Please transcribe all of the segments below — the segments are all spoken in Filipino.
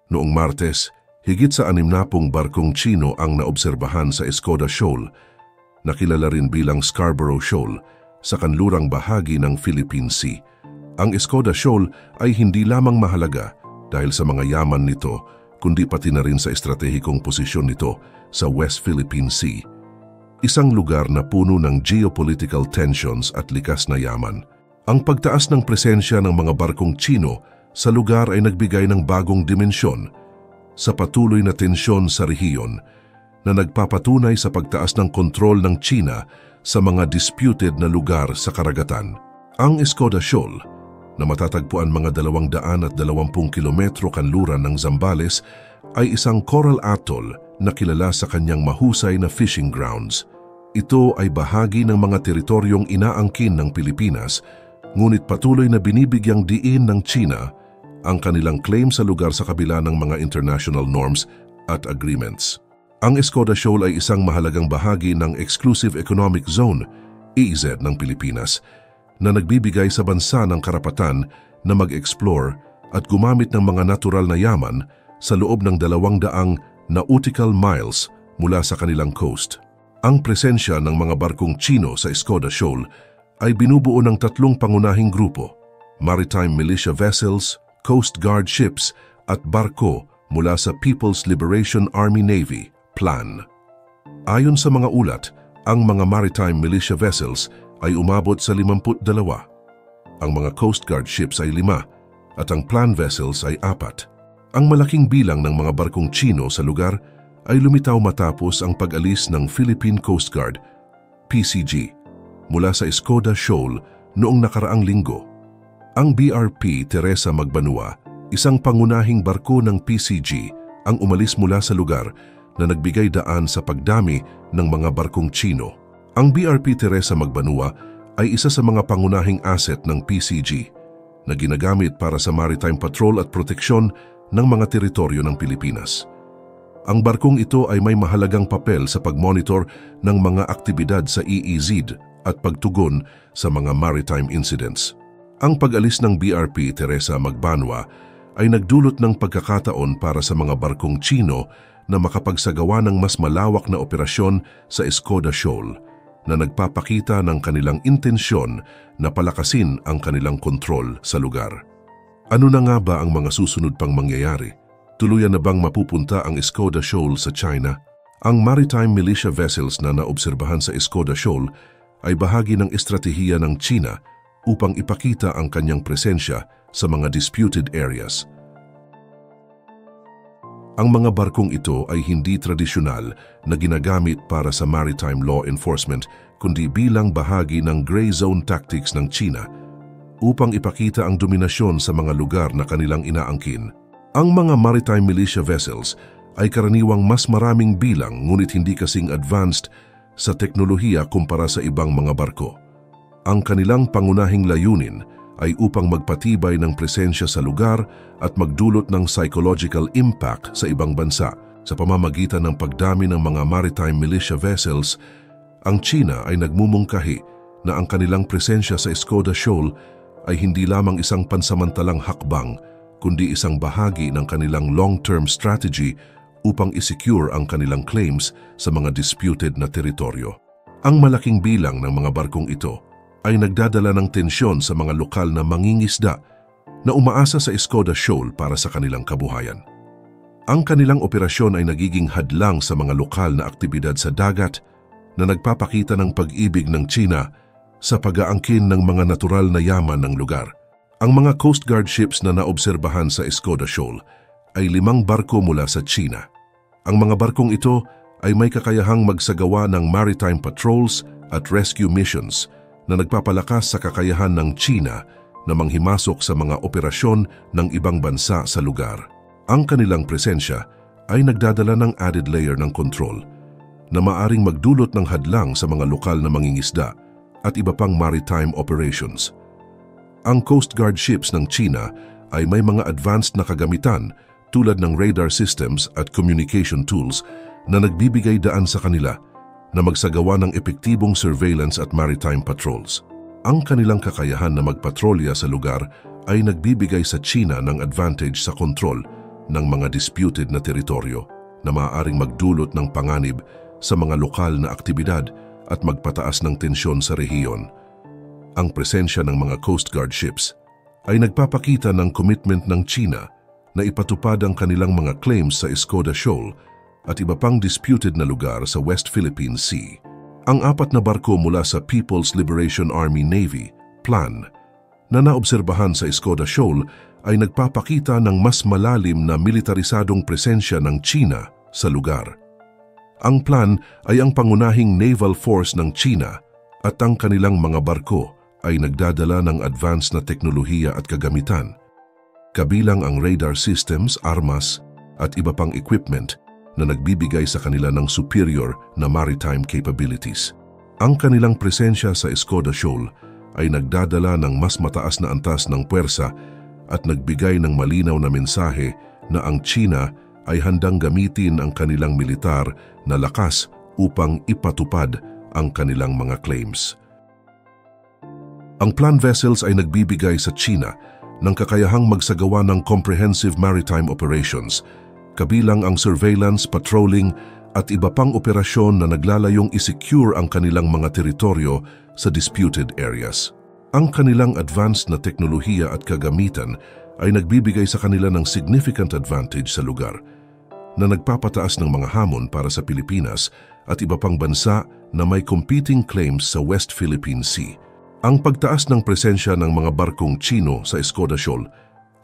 Noong Martes, higit sa 60 barkong Tsino ang naobserbahan sa Escoda Shoal, na kilala rin bilang Scarborough Shoal, sa kanlurang bahagi ng Philippine Sea. Ang Escoda Shoal ay hindi lamang mahalaga dahil sa mga yaman nito, kundi pati na rin sa estratehikong posisyon nito sa West Philippine Sea. Isang lugar na puno ng geopolitical tensions at likas na yaman. Ang pagtaas ng presensya ng mga barkong Tsino sa lugar ay nagbigay ng bagong dimensyon sa patuloy na tensyon sa rehiyon na nagpapatunay sa pagtaas ng kontrol ng Tsina sa mga disputed na lugar sa karagatan. Ang Escoda Shoal, na matatagpuan mga 220 kilometro kanluran ng Zambales, ay isang coral atoll na kilala sa kanyang mahusay na fishing grounds. Ito ay bahagi ng mga teritoryong inaangkin ng Pilipinas, ngunit patuloy na binibigyang diin ng Tsina ang kanilang claim sa lugar sa kabila ng mga international norms at agreements. Ang Escoda Shoal ay isang mahalagang bahagi ng Exclusive Economic Zone, EEZ ng Pilipinas, na nagbibigay sa bansa ng karapatan na mag-explore at gumamit ng mga natural na yaman sa loob ng 200 nautical miles mula sa kanilang coast. Ang presensya ng mga barkong Tsino sa Escoda Shoal ay binubuo ng 3 pangunahing grupo: maritime militia vessels, coast guard ships at barko mula sa People's Liberation Army Navy, PLAN. Ayon sa mga ulat, ang mga maritime militia vessels ay umabot sa 52, ang mga coast guard ships ay 5 at ang PLAN vessels ay 4. Ang malaking bilang ng mga barkong Tsino sa lugar ay lumitaw matapos ang pag-alis ng Philippine Coast Guard, PCG, mula sa Escoda Shoal noong nakaraang linggo. Ang BRP Teresa Magbanua, isang pangunahing barko ng PCG, ang umalis mula sa lugar na nagbigay daan sa pagdami ng mga barkong Tsino. Ang BRP Teresa Magbanua ay isa sa mga pangunahing asset ng PCG na ginagamit para sa maritime patrol at proteksyon ng mga teritoryo ng Pilipinas. Ang barkong ito ay may mahalagang papel sa pag-monitor ng mga aktibidad sa EEZ at pagtugon sa mga maritime incidents. Ang pag-alis ng BRP Teresa Magbanua ay nagdulot ng pagkakataon para sa mga barkong Tsino na makapagsagawa ng mas malawak na operasyon sa Escoda Shoal na nagpapakita ng kanilang intensyon na palakasin ang kanilang kontrol sa lugar. Ano na nga ba ang mga susunod pang mangyayari? Tuluyan na bang mapupunta ang Escoda Shoal sa China? Ang maritime militia vessels na naobserbahan sa Escoda Shoal ay bahagi ng estratehiya ng China upang ipakita ang kanyang presensya sa mga disputed areas. Ang mga barkong ito ay hindi tradisyonal na ginagamit para sa maritime law enforcement, kundi bilang bahagi ng gray zone tactics ng China upang ipakita ang dominasyon sa mga lugar na kanilang inaangkin. Ang mga maritime militia vessels ay karaniwang mas maraming bilang ngunit hindi kasing advanced sa teknolohiya kumpara sa ibang mga barko. Ang kanilang pangunahing layunin ay upang magpatibay ng presensya sa lugar at magdulot ng psychological impact sa ibang bansa. Sa pamamagitan ng pagdami ng mga maritime militia vessels, ang China ay nagmumungkahi na ang kanilang presensya sa Escoda Shoal ay hindi lamang isang pansamantalang hakbang, kundi isang bahagi ng kanilang long-term strategy upang isecure ang kanilang claims sa mga disputed na teritoryo. Ang malaking bilang ng mga barkong ito ay nagdadala ng tensyon sa mga lokal na mangingisda na umaasa sa Escoda Shoal para sa kanilang kabuhayan. Ang kanilang operasyon ay nagiging hadlang sa mga lokal na aktibidad sa dagat na nagpapakita ng pag-ibig ng China sa pag-aangkin ng mga natural na yaman ng lugar. Ang mga Coast Guard ships na naobserbahan sa Escoda Shoal ay 5 barko mula sa China. Ang mga barkong ito ay may kakayahang magsagawa ng maritime patrols at rescue missions na nagpapalakas sa kakayahan ng China na manghimasok sa mga operasyon ng ibang bansa sa lugar. Ang kanilang presensya ay nagdadala ng added layer ng control na maaring magdulot ng hadlang sa mga lokal na mangingisda at iba pang maritime operations. Ang Coast Guard ships ng China ay may mga advanced na kagamitan tulad ng radar systems at communication tools na nagbibigay daan sa kanila na magsagawa ng epektibong surveillance at maritime patrols. Ang kanilang kakayahan na magpatrolya sa lugar ay nagbibigay sa China ng advantage sa kontrol ng mga disputed na teritoryo na maaaring magdulot ng panganib sa mga lokal na aktibidad at magpataas ng tensyon sa rehiyon. Ang presensya ng mga Coast Guard ships ay nagpapakita ng commitment ng China na ipatupad ang kanilang mga claims sa Escoda Shoal at iba pang disputed na lugar sa West Philippine Sea. Ang 4 na barko mula sa People's Liberation Army Navy, PLAN, na naobserbahan sa Escoda Shoal ay nagpapakita ng mas malalim na militarisadong presensya ng China sa lugar. Ang PLAN ay ang pangunahing naval force ng China at ang kanilang mga barko ay nagdadala ng advanced na teknolohiya at kagamitan, kabilang ang radar systems, armas at iba pang equipment na nagbibigay sa kanila ng superior na maritime capabilities. Ang kanilang presensya sa Escoda Shoal ay nagdadala ng mas mataas na antas ng puwersa at nagbigay ng malinaw na mensahe na ang China ay handang gamitin ang kanilang militar na lakas upang ipatupad ang kanilang mga claims. Ang PLAN vessels ay nagbibigay sa China ng kakayahang magsagawa ng comprehensive maritime operations, kabilang ang surveillance, patrolling at iba pang operasyon na naglalayong isecure ang kanilang mga teritoryo sa disputed areas. Ang kanilang advanced na teknolohiya at kagamitan ay nagbibigay sa kanila ng significant advantage sa lugar, na nagpapataas ng mga hamon para sa Pilipinas at iba pang bansa na may competing claims sa West Philippine Sea. Ang pagtaas ng presensya ng mga barkong Chino sa Escoda Shoal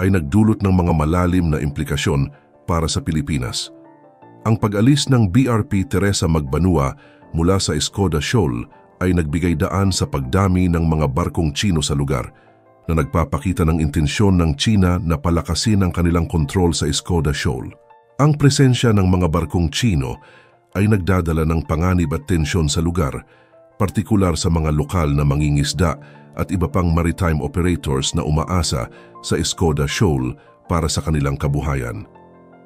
ay nagdulot ng mga malalim na implikasyon para sa Pilipinas. Ang pag-alis ng BRP Teresa Magbanua mula sa Escoda Shoal ay nagbigay daan sa pagdami ng mga barkong Chino sa lugar, na nagpapakita ng intensyon ng China na palakasin ang kanilang kontrol sa Escoda Shoal. Ang presensya ng mga barkong Chino ay nagdadala ng panganib at tensyon sa lugar, partikular sa mga lokal na mangingisda at iba pang maritime operators na umaasa sa Escoda Shoal para sa kanilang kabuhayan.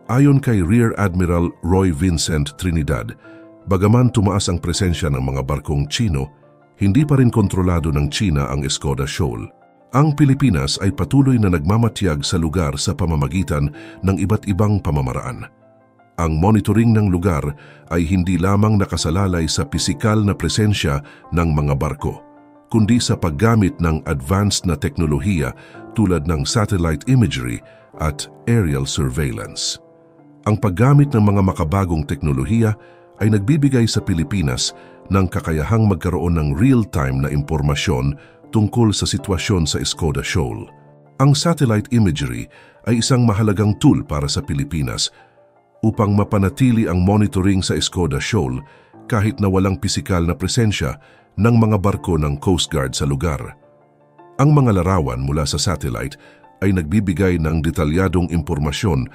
Ayon kay Rear Admiral Roy Vincent Trinidad, bagaman tumaas ang presensya ng mga barkong Chino, hindi pa rin kontrolado ng China ang Escoda Shoal. Ang Pilipinas ay patuloy na nagmamatiyag sa lugar sa pamamagitan ng iba't ibang pamamaraan. Ang monitoring ng lugar ay hindi lamang nakasalalay sa pisikal na presensya ng mga barko, kundi sa paggamit ng advanced na teknolohiya tulad ng satellite imagery at aerial surveillance. Ang paggamit ng mga makabagong teknolohiya ay nagbibigay sa Pilipinas ng kakayahang magkaroon ng real-time na impormasyon tungkol sa sitwasyon sa Escoda Shoal. Ang satellite imagery ay isang mahalagang tool para sa Pilipinas upang mapanatili ang monitoring sa Escoda Shoal kahit na walang pisikal na presensya ng mga barko ng Coast Guard sa lugar. Ang mga larawan mula sa satellite ay nagbibigay ng detalyadong impormasyon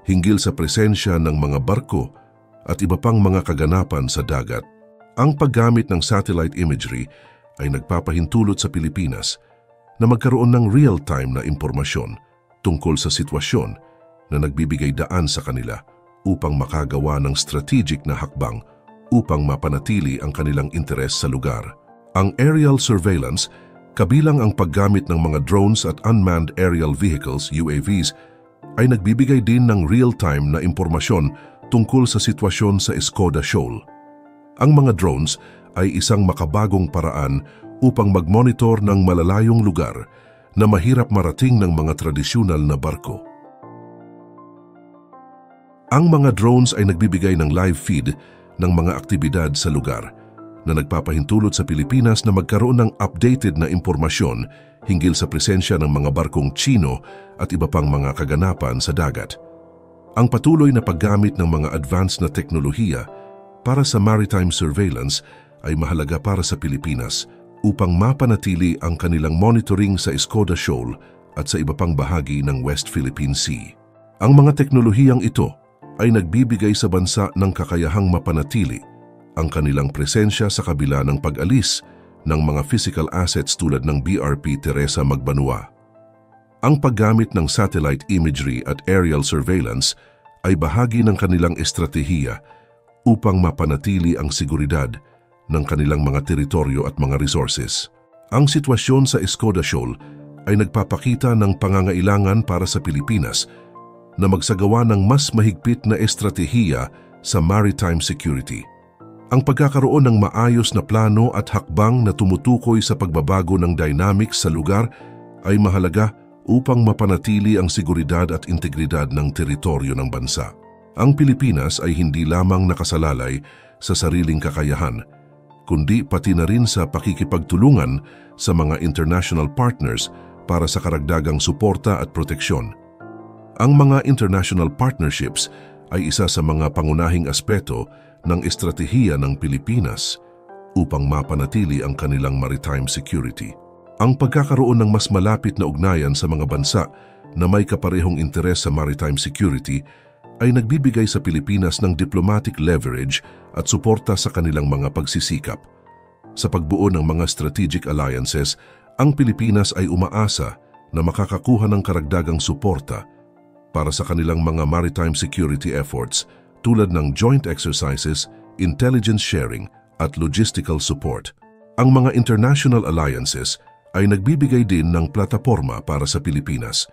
hinggil sa presensya ng mga barko at iba pang mga kaganapan sa dagat. Ang paggamit ng satellite imagery ay nagpapahintulot sa Pilipinas na magkaroon ng real-time na impormasyon tungkol sa sitwasyon na nagbibigay daan sa kanila upang makagawa ng strategic na hakbang upang mapanatili ang kanilang interes sa lugar. Ang aerial surveillance, kabilang ang paggamit ng mga drones at unmanned aerial vehicles, UAVs, ay nagbibigay din ng real-time na impormasyon tungkol sa sitwasyon sa Escoda Shoal. Ang mga drones ay isang makabagong paraan upang mag-monitor ng malalayong lugar na mahirap marating ng mga tradisyonal na barko. Ang mga drones ay nagbibigay ng live feed ng mga aktibidad sa lugar na nagpapahintulot sa Pilipinas na magkaroon ng updated na impormasyon hinggil sa presensya ng mga barkong Chino at iba pang mga kaganapan sa dagat. Ang patuloy na paggamit ng mga advanced na teknolohiya para sa maritime surveillance ay mahalaga para sa Pilipinas upang mapanatili ang kanilang monitoring sa Escoda Shoal at sa iba pang bahagi ng West Philippine Sea. Ang mga teknolohiyang ito ay nagbibigay sa bansa ng kakayahang mapanatili ang kanilang presensya sa kabila ng pag-alis ng mga physical assets tulad ng BRP Teresa Magbanua. Ang paggamit ng satellite imagery at aerial surveillance ay bahagi ng kanilang estratehiya upang mapanatili ang seguridad ng kanilang mga teritoryo at mga resources. Ang sitwasyon sa Escoda Shoal ay nagpapakita ng pangangailangan para sa Pilipinas na magsagawa ng mas mahigpit na estratehiya sa maritime security. Ang pagkakaroon ng maayos na plano at hakbang na tumutukoy sa pagbabago ng dynamics sa lugar ay mahalaga upang mapanatili ang seguridad at integridad ng teritoryo ng bansa. Ang Pilipinas ay hindi lamang nakasalalay sa sariling kakayahan, kundi pati na rin sa pakikipagtulungan sa mga international partners para sa karagdagang suporta at proteksyon. Ang mga international partnerships ay isa sa mga pangunahing aspeto ng estratehiya ng Pilipinas upang mapanatili ang kanilang maritime security. Ang pagkakaroon ng mas malapit na ugnayan sa mga bansa na may kaparehong interes sa maritime security ay nagbibigay sa Pilipinas ng diplomatic leverage at suporta sa kanilang mga pagsisikap. Sa pagbuo ng mga strategic alliances, ang Pilipinas ay umaasa na makakakuha ng karagdagang suporta para sa kanilang mga maritime security efforts tulad ng joint exercises, intelligence sharing at logistical support. Ang mga international alliances ay nagbibigay din ng plataporma para sa Pilipinas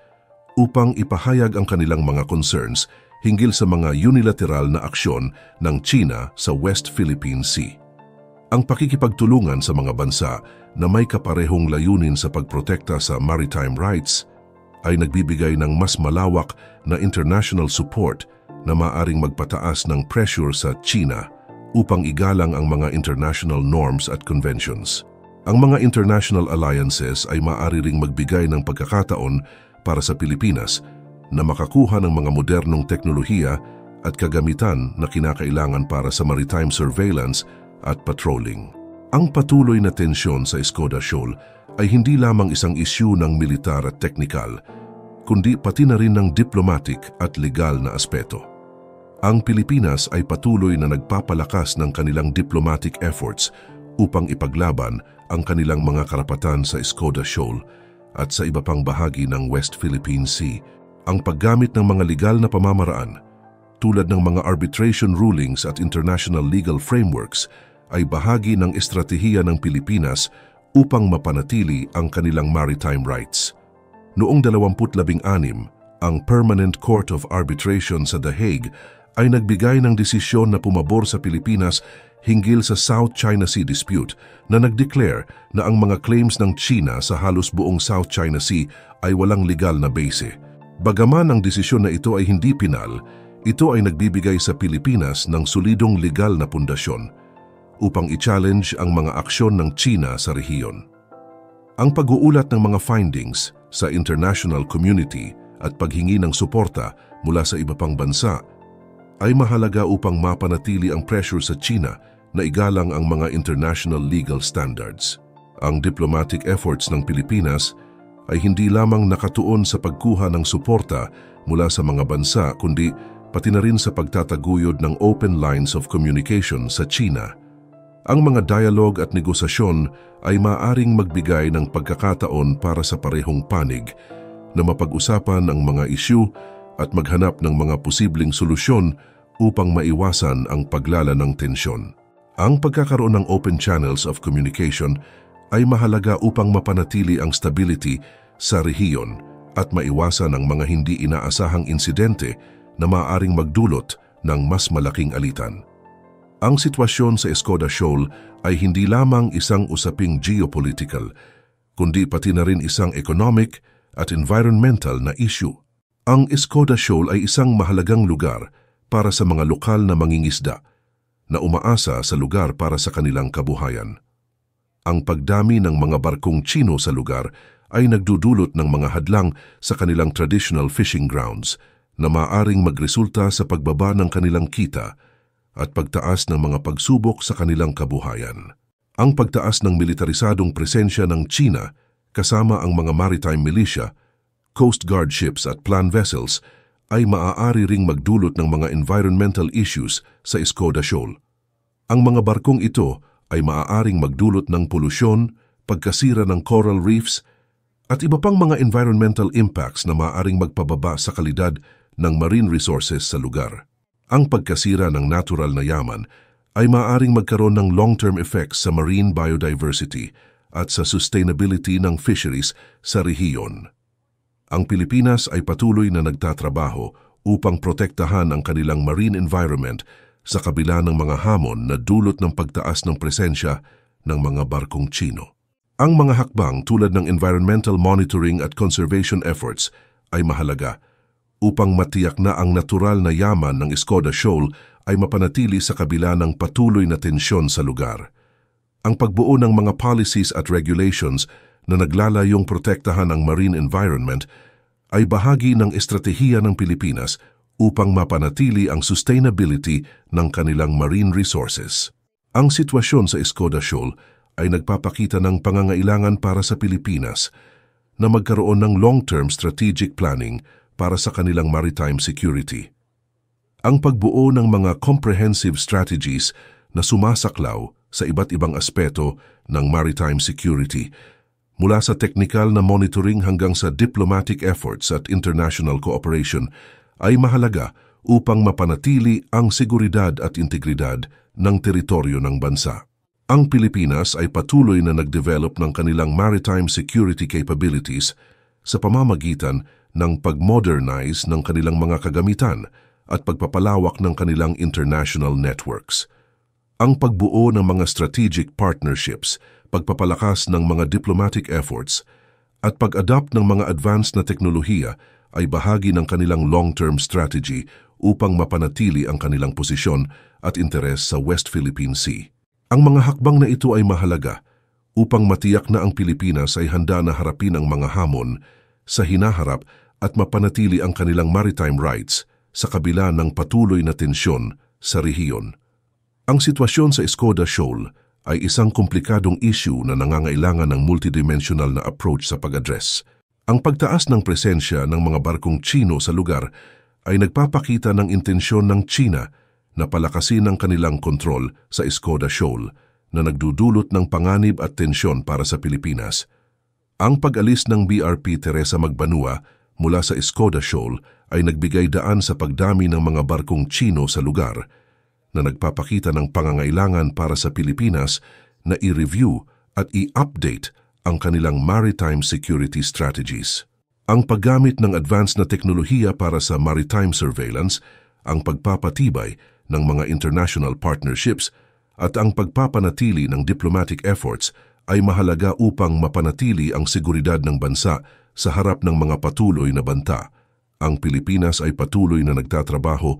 upang ipahayag ang kanilang mga concerns hinggil sa mga unilateral na aksyon ng China sa West Philippine Sea. Ang pakikipagtulungan sa mga bansa na may kaparehong layunin sa pagprotekta sa maritime rights ay nagbibigay ng mas malawak na international support na maaring magpataas ng pressure sa China upang igalang ang mga international norms at conventions. Ang mga international alliances ay maaari ring magbigay ng pagkakataon para sa Pilipinas na makakuha ng mga modernong teknolohiya at kagamitan na kinakailangan para sa maritime surveillance at patrolling. Ang patuloy na tensyon sa Escoda Shoal ay hindi lamang isang isyu ng militar at teknikal, kundi pati na rin ng diplomatic at legal na aspeto. Ang Pilipinas ay patuloy na nagpapalakas ng kanilang diplomatic efforts upang ipaglaban ang kanilang mga karapatan sa Escoda Shoal at sa iba pang bahagi ng West Philippine Sea. Ang paggamit ng mga legal na pamamaraan, tulad ng mga arbitration rulings at international legal frameworks, ay bahagi ng estratehiya ng Pilipinas upang mapanatili ang kanilang maritime rights. Noong 2016, ang Permanent Court of Arbitration sa The Hague ay nagbigay ng desisyon na pumabor sa Pilipinas hinggil sa South China Sea dispute na nag-declare na ang mga claims ng China sa halos buong South China Sea ay walang legal na base. Bagaman ang desisyon na ito ay hindi pinal, ito ay nagbibigay sa Pilipinas ng solidong legal na pundasyon upang i-challenge ang mga aksyon ng China sa rehiyon. Ang pag-uulat ng mga findings sa international community at paghingi ng suporta mula sa iba pang bansa ay mahalaga upang mapanatili ang pressure sa China na igalang ang mga international legal standards. Ang diplomatic efforts ng Pilipinas ay hindi lamang nakatuon sa pagkuha ng suporta mula sa mga bansa kundi pati na rin sa pagtataguyod ng open lines of communication sa China. Ang mga dialogue at negosasyon ay maaaring magbigay ng pagkakataon para sa parehong panig na mapag-usapan ang mga isyu at maghanap ng mga posibleng solusyon upang maiwasan ang paglala ng tensyon. Ang pagkakaroon ng open channels of communication ay mahalaga upang mapanatili ang stability sa rehiyon at maiwasan ang mga hindi inaasahang insidente na maaaring magdulot ng mas malaking alitan. Ang sitwasyon sa Escoda Shoal ay hindi lamang isang usaping geopolitical, kundi pati na rin isang economic at environmental na issue. Ang Escoda Shoal ay isang mahalagang lugar para sa mga lokal na mangingisda na umaasa sa lugar para sa kanilang kabuhayan. Ang pagdami ng mga barkong Chino sa lugar ay nagdudulot ng mga hadlang sa kanilang traditional fishing grounds na maaaring magresulta sa pagbaba ng kanilang kita at pagtaas ng mga pagsubok sa kanilang kabuhayan. Ang pagtaas ng militarisadong presensya ng China kasama ang mga maritime militia, Coast Guard ships at plan vessels ay maaari ring magdulot ng mga environmental issues sa Escoda Shoal. Ang mga barkong ito ay maaaring magdulot ng polusyon, pagkasira ng coral reefs, at iba pang mga environmental impacts na maaaring magpababa sa kalidad ng marine resources sa lugar. Ang pagkasira ng natural na yaman ay maaaring magkaroon ng long-term effects sa marine biodiversity at sa sustainability ng fisheries sa rehiyon. Ang Pilipinas ay patuloy na nagtatrabaho upang protektahan ang kanilang marine environment sa kabila ng mga hamon na dulot ng pagtaas ng presensya ng mga barkong Tsino. Ang mga hakbang tulad ng environmental monitoring at conservation efforts ay mahalaga upang matiyak na ang natural na yaman ng Escoda Shoal ay mapanatili sa kabila ng patuloy na tensyon sa lugar. Ang pagbuo ng mga policies at regulations na naglalayong protektahan ang marine environment ay bahagi ng estratehiya ng Pilipinas upang mapanatili ang sustainability ng kanilang marine resources. Ang sitwasyon sa Escoda Shoal ay nagpapakita ng pangangailangan para sa Pilipinas na magkaroon ng long-term strategic planning para sa kanilang maritime security. Ang pagbuo ng mga comprehensive strategies na sumasaklaw sa iba't ibang aspeto ng maritime security, mula sa technical na monitoring hanggang sa diplomatic efforts at international cooperation, ay mahalaga upang mapanatili ang seguridad at integridad ng teritoryo ng bansa. Ang Pilipinas ay patuloy na nag-develop ng kanilang maritime security capabilities sa pamamagitan ng pag-modernize ng kanilang mga kagamitan at pagpapalawak ng kanilang international networks. Ang pagbuo ng mga strategic partnerships, pagpapalakas ng mga diplomatic efforts, at pag-adapt ng mga advanced na teknolohiya ay bahagi ng kanilang long-term strategy upang mapanatili ang kanilang posisyon at interes sa West Philippine Sea. Ang mga hakbang na ito ay mahalaga upang matiyak na ang Pilipinas ay handa na harapin ang mga hamon sa hinaharap at mapanatili ang kanilang maritime rights sa kabila ng patuloy na tensyon sa rehiyon. Ang sitwasyon sa Escoda Shoal ay isang komplikadong issue na nangangailangan ng multidimensional na approach sa pag-address. Ang pagtaas ng presensya ng mga barkong Tsino sa lugar ay nagpapakita ng intensyon ng Tsina na palakasin ang kanilang kontrol sa Escoda Shoal na nagdudulot ng panganib at tensyon para sa Pilipinas. Ang pag-alis ng BRP Teresa Magbanua mula sa Escoda Shoal ay nagbigay daan sa pagdami ng mga barkong Tsino sa lugar na nagpapakita ng pangangailangan para sa Pilipinas na i-review at i-update ang kanilang maritime security strategies. Ang paggamit ng advanced na teknolohiya para sa maritime surveillance, ang pagpapatibay ng mga international partnerships at ang pagpapanatili ng diplomatic efforts ay mahalaga upang mapanatili ang seguridad ng bansa sa harap ng mga patuloy na banta. Ang Pilipinas ay patuloy na nagtatrabaho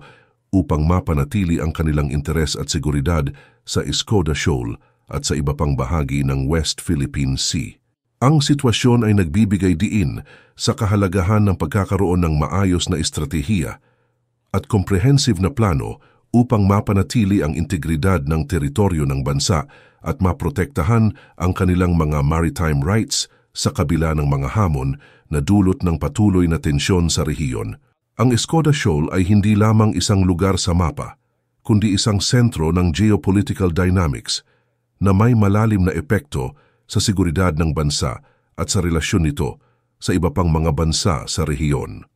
upang mapanatili ang kanilang interes at seguridad sa Escoda Shoal at sa iba pang bahagi ng West Philippine Sea. Ang sitwasyon ay nagbibigay diin sa kahalagahan ng pagkakaroon ng maayos na estratehiya at comprehensive na plano upang mapanatili ang integridad ng teritoryo ng bansa at maprotektahan ang kanilang mga maritime rights sa kabila ng mga hamon na dulot ng patuloy na tensyon sa rehiyon. Ang Escoda Shoal ay hindi lamang isang lugar sa mapa, kundi isang sentro ng geopolitical dynamics na may malalim na epekto sa seguridad ng bansa at sa relasyon nito sa iba pang mga bansa sa rehiyon.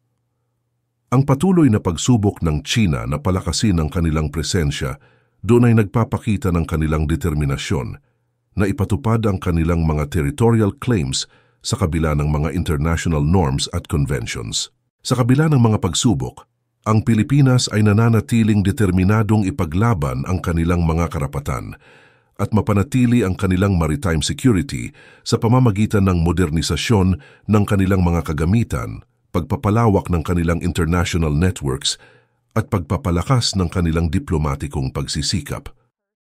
Ang patuloy na pagsubok ng Tsina na palakasin ang kanilang presensya doon ay nagpapakita ng kanilang determinasyon na ipatupad ang kanilang mga territorial claims sa kabila ng mga international norms at conventions. Sa kabila ng mga pagsubok, ang Pilipinas ay nananatiling determinadong ipaglaban ang kanilang mga karapatan at mapanatili ang kanilang maritime security sa pamamagitan ng modernisasyon ng kanilang mga kagamitan, pagpapalawak ng kanilang international networks at pagpapalakas ng kanilang diplomatikong pagsisikap.